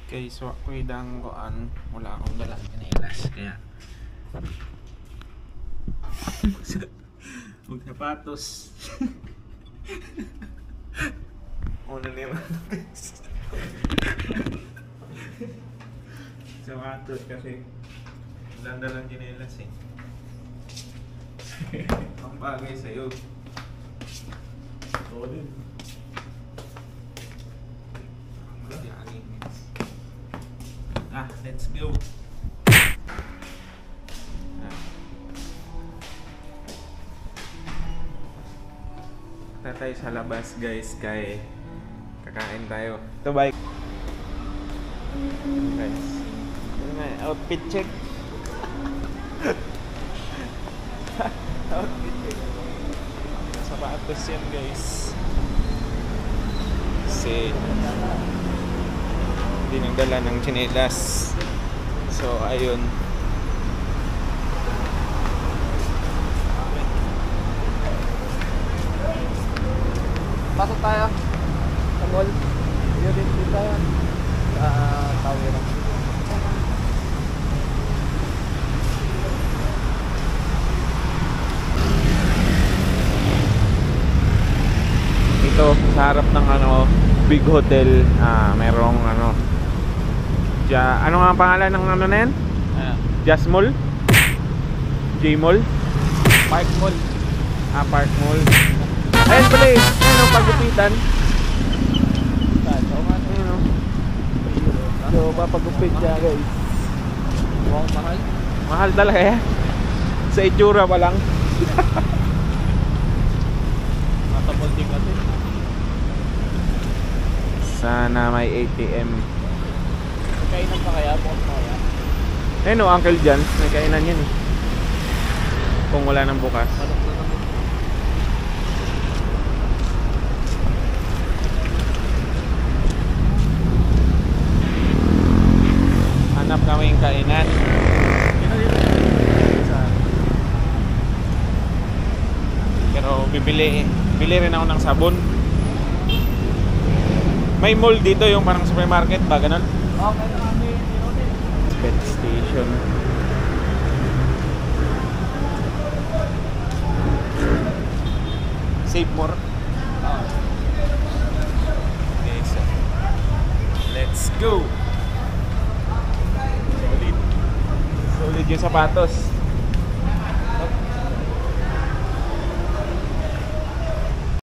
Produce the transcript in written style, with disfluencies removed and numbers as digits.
Kay so kuidang koan wala akong dalang chinelas kaya huwag sapatos. Una naman sapatos kasi dalang chinelas eh. Ang bagay sa'yo. Oo din. Let's go. Punta tayo sa labas guys, kay kakain tayo. Ito bike. Guys. Outfit check. Outfit check. Sapatos yan guys. Kasi hindi nagdala ng tsinelas. So ayun. Pasok tayo sa mall. Yun din tayo sa tower. Ito sa harap ng Big Hotel, merong ano nga ang pangalan ng na yan? Jazz Mall? J Mall? Park Mall. Park Mall. Ayun pala eh, ayun ang pagupitan. So papagupit niya guys. Mukhang mahal. Mahal talaga eh. Sa itsura pa lang. Matabulting natin. Sana may ATM. Kainan pa kaya? Bukas pa kaya? Ayun o, Uncle John, may kainan yan eh. Kung wala nang bukas. Hanap kami yung kainan. Pero bili rin ako ng sabon. May mall dito yung parang supermarket ba, ganun? Okay na kami. Pet station. Save more. Okay, so let's go. Solid yung sapatos.